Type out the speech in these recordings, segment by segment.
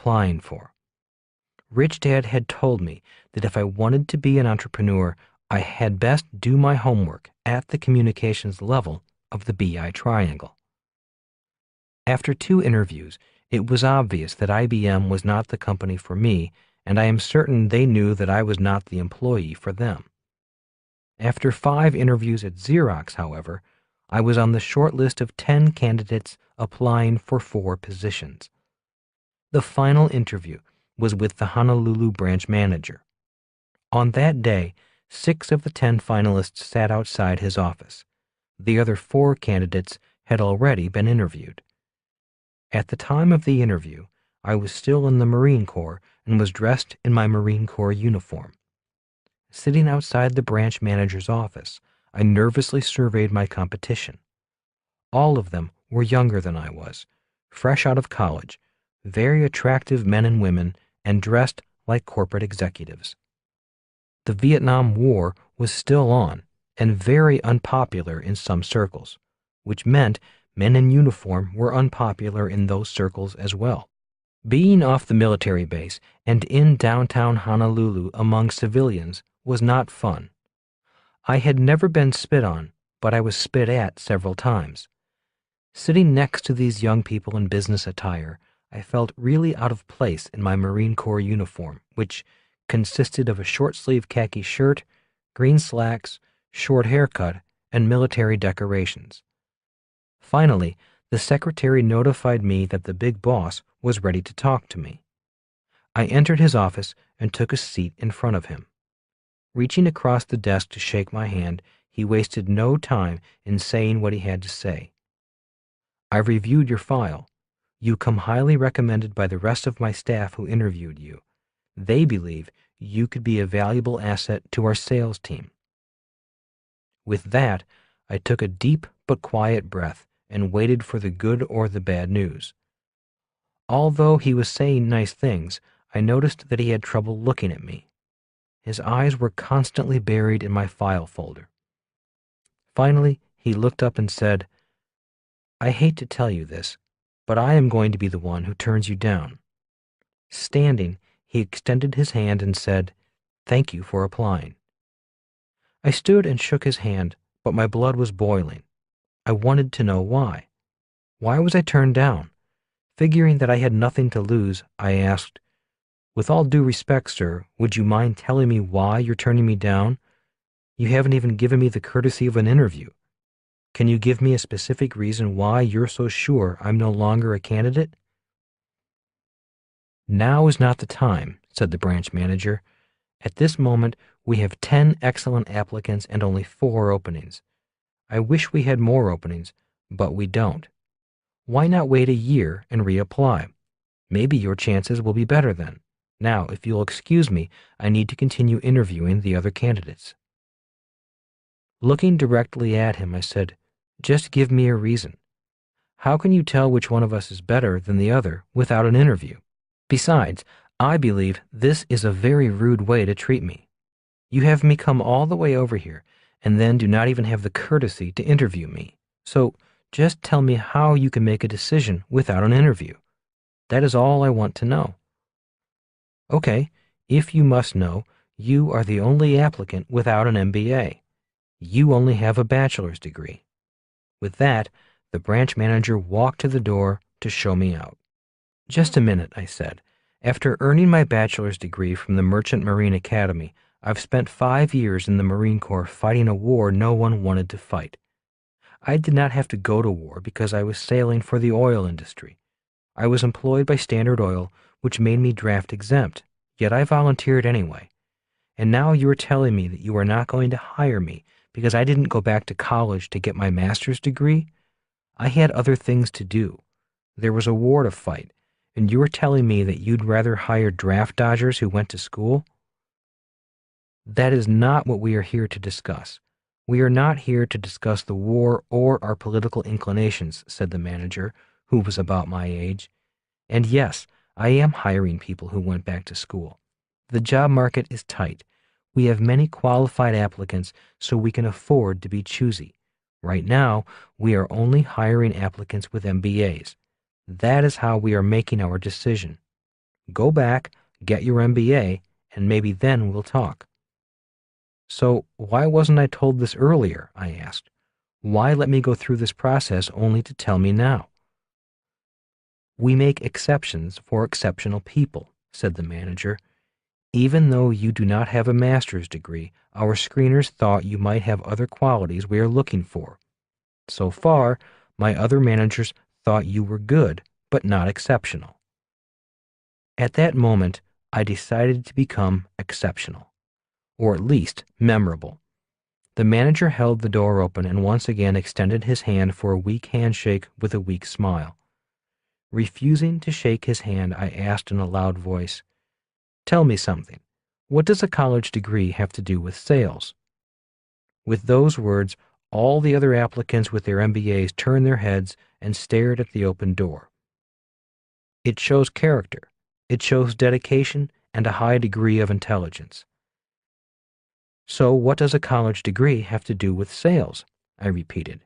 applying for. Rich Dad had told me that if I wanted to be an entrepreneur, I had best do my homework at the communications level of the BI triangle. After 2 interviews, it was obvious that IBM was not the company for me, and I am certain they knew that I was not the employee for them. After 5 interviews at Xerox, however, I was on the short list of 10 candidates applying for 4 positions. The final interview was with the Honolulu branch manager. On that day, 6 of the 10 finalists sat outside his office. The other 4 candidates had already been interviewed. At the time of the interview, I was still in the Marine Corps and was dressed in my Marine Corps uniform. Sitting outside the branch manager's office, I nervously surveyed my competition. All of them were younger than I was, fresh out of college, very attractive men and women, and dressed like corporate executives. The Vietnam War was still on and very unpopular in some circles, which meant men in uniform were unpopular in those circles as well. Being off the military base and in downtown Honolulu among civilians was not fun. I had never been spit on, but I was spit at several times. Sitting next to these young people in business attire, I felt really out of place in my Marine Corps uniform, which consisted of a short-sleeve khaki shirt, green slacks, short haircut, and military decorations. Finally, the secretary notified me that the big boss was ready to talk to me. I entered his office and took a seat in front of him. Reaching across the desk to shake my hand, he wasted no time in saying what he had to say. "I've reviewed your file. You come highly recommended by the rest of my staff who interviewed you. They believe you could be a valuable asset to our sales team." With that, I took a deep but quiet breath and waited for the good or the bad news. Although he was saying nice things, I noticed that he had trouble looking at me. His eyes were constantly buried in my file folder. Finally, he looked up and said, "I hate to tell you this, but I am going to be the one who turns you down." Standing, he extended his hand and said, "Thank you for applying." I stood and shook his hand, but my blood was boiling. I wanted to know why. Why was I turned down? Figuring that I had nothing to lose, I asked, "With all due respect, sir, would you mind telling me why you're turning me down? You haven't even given me the courtesy of an interview. Can you give me a specific reason why you're so sure I'm no longer a candidate?" "Now is not the time," said the branch manager. "At this moment, we have 10 excellent applicants and only 4 openings. I wish we had more openings, but we don't. Why not wait a year and reapply? Maybe your chances will be better then. Now, if you'll excuse me, I need to continue interviewing the other candidates." Looking directly at him, I said, "Just give me a reason. How can you tell which one of us is better than the other without an interview? Besides, I believe this is a very rude way to treat me. You have me come all the way over here and then do not even have the courtesy to interview me. So just tell me how you can make a decision without an interview. That is all I want to know." "Okay, if you must know, you are the only applicant without an MBA. You only have a bachelor's degree." With that, the branch manager walked to the door to show me out. "Just a minute," I said. "After earning my bachelor's degree from the Merchant Marine Academy, I've spent 5 years in the Marine Corps fighting a war no one wanted to fight. I did not have to go to war because I was sailing for the oil industry. I was employed by Standard Oil, which made me draft exempt, yet I volunteered anyway. And now you are telling me that you are not going to hire me because I didn't go back to college to get my master's degree? I had other things to do. There was a war to fight, and you are telling me that you'd rather hire draft dodgers who went to school?" "That is not what we are here to discuss. We are not here to discuss the war or our political inclinations," said the manager, who was about my age. "And yes, I am hiring people who went back to school. The job market is tight. We have many qualified applicants, so we can afford to be choosy. Right now, we are only hiring applicants with MBAs. That is how we are making our decision. Go back, get your MBA, and maybe then we'll talk." "So why wasn't I told this earlier?" I asked. "Why let me go through this process only to tell me now?" "We make exceptions for exceptional people," said the manager. "Even though you do not have a master's degree, our screeners thought you might have other qualities we are looking for. So far, my other managers thought you were good, but not exceptional." At that moment, I decided to become exceptional, or at least memorable. The manager held the door open and once again extended his hand for a weak handshake with a weak smile. Refusing to shake his hand, I asked in a loud voice, "Tell me something. What does a college degree have to do with sales?" With those words, all the other applicants with their MBAs turned their heads and stared at the open door. It shows character. It shows dedication and a high degree of intelligence. "So what does a college degree have to do with sales?" I repeated.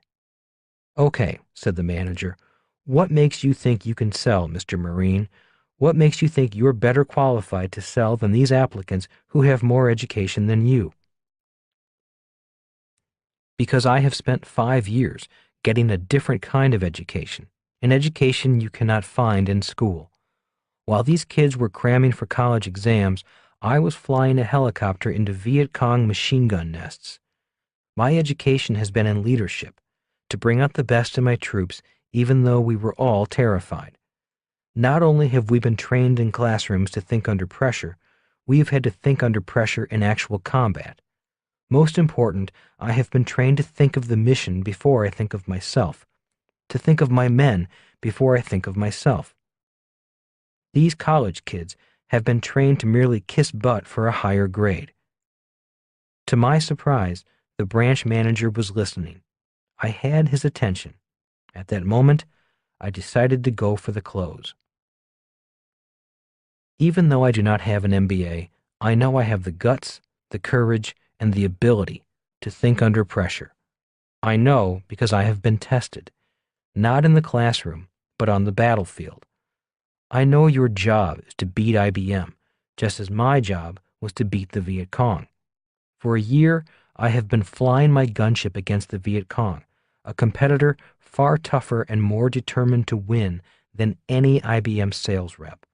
"Okay," said the manager. "What makes you think you can sell, Mr. Marine? What makes you think you're better qualified to sell than these applicants who have more education than you?" "Because I have spent 5 years getting a different kind of education, an education you cannot find in school. While these kids were cramming for college exams, I was flying a helicopter into Viet Cong machine gun nests. My education has been in leadership, to bring out the best in my troops, even though we were all terrified. Not only have we been trained in classrooms to think under pressure, we have had to think under pressure in actual combat. Most important, I have been trained to think of the mission before I think of myself, to think of my men before I think of myself. These college kids have been trained to merely kiss butt for a higher grade." To my surprise, the branch manager was listening. I had his attention. At that moment, I decided to go for the close. Even though I do not have an MBA, I know I have the guts, the courage, and the ability to think under pressure. I know because I have been tested, not in the classroom, but on the battlefield. I know your job is to beat IBM, just as my job was to beat the Viet Cong. For a year, I have been flying my gunship against the Viet Cong, a competitor far tougher and more determined to win than any IBM sales rep.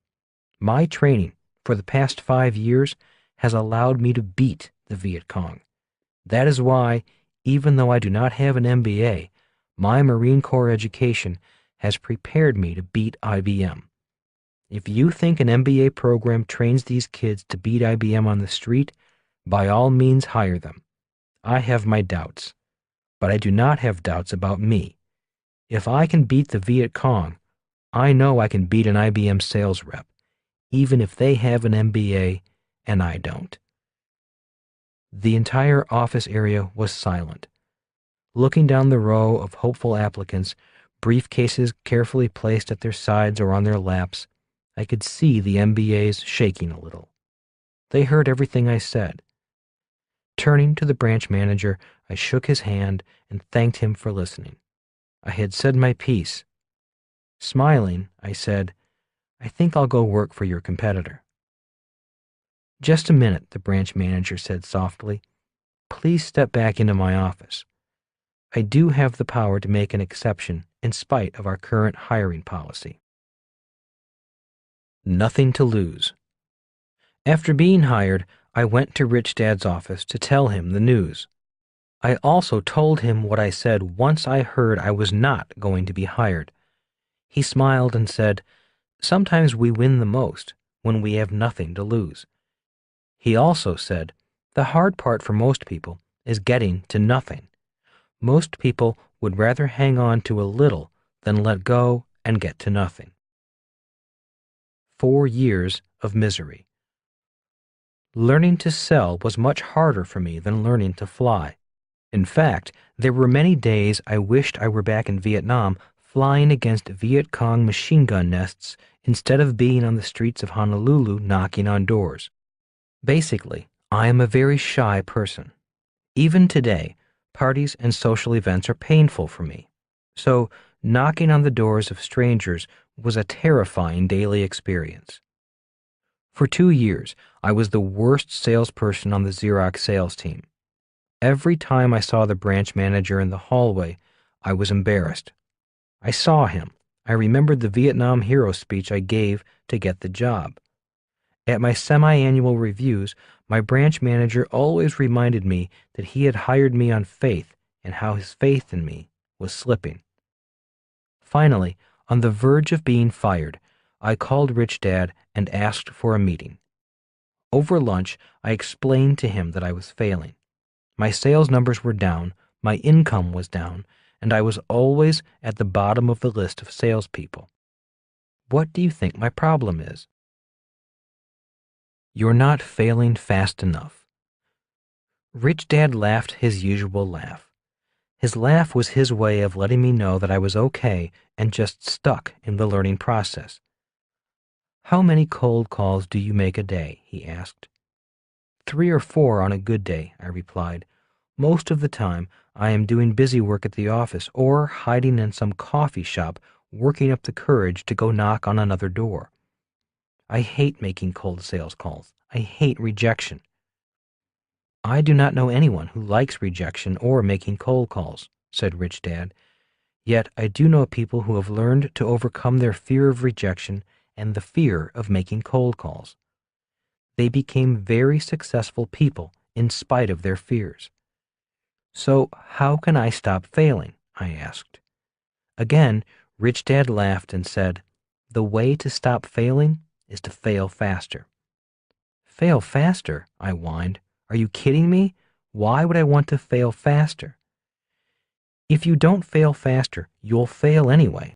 My training for the past 5 years has allowed me to beat the Viet Cong. That is why, even though I do not have an MBA, my Marine Corps education has prepared me to beat IBM. If you think an MBA program trains these kids to beat IBM on the street, by all means hire them. I have my doubts, but I do not have doubts about me. If I can beat the Viet Cong, I know I can beat an IBM sales rep, even if they have an MBA and I don't." The entire office area was silent. Looking down the row of hopeful applicants, briefcases carefully placed at their sides or on their laps, I could see the MBAs shaking a little. They heard everything I said. Turning to the branch manager, I shook his hand and thanked him for listening. I had said my piece. Smiling, I said, "I think I'll go work for your competitor." "Just a minute," the branch manager said softly. "Please step back into my office. I do have the power to make an exception in spite of our current hiring policy." Nothing to lose. After being hired, I went to Rich Dad's office to tell him the news. I also told him what I said once I heard I was not going to be hired. He smiled and said, "Sometimes we win the most when we have nothing to lose." He also said, "The hard part for most people is getting to nothing. Most people would rather hang on to a little than let go and get to nothing." 4 years of misery. Learning to sell was much harder for me than learning to fly. In fact, there were many days I wished I were back in Vietnam flying against Viet Cong machine gun nests instead of being on the streets of Honolulu knocking on doors. Basically, I am a very shy person. Even today, parties and social events are painful for me. So, knocking on the doors of strangers was a terrifying daily experience. For 2 years, I was the worst salesperson on the Xerox sales team. Every time I saw the branch manager in the hallway, I was embarrassed. I saw him. I remembered the Vietnam hero speech I gave to get the job. At my semi-annual reviews, my branch manager always reminded me that he had hired me on faith and how his faith in me was slipping. Finally, on the verge of being fired, I called Rich Dad and asked for a meeting. Over lunch, I explained to him that I was failing. My sales numbers were down, my income was down, and I was always at the bottom of the list of salespeople. What do you think my problem is? You're not failing fast enough. Rich Dad laughed his usual laugh. His laugh was his way of letting me know that I was okay and just stuck in the learning process. How many cold calls do you make a day? He asked. 3 or 4 on a good day, I replied. Most of the time, I am doing busy work at the office or hiding in some coffee shop, working up the courage to go knock on another door. I hate making cold sales calls. I hate rejection. I do not know anyone who likes rejection or making cold calls, said Rich Dad. Yet I do know people who have learned to overcome their fear of rejection and the fear of making cold calls. They became very successful people in spite of their fears. So how can I stop failing? I asked. Again, Rich Dad laughed and said, the way to stop failing is to fail faster. Fail faster? I whined. Are you kidding me? Why would I want to fail faster? If you don't fail faster, you'll fail anyway.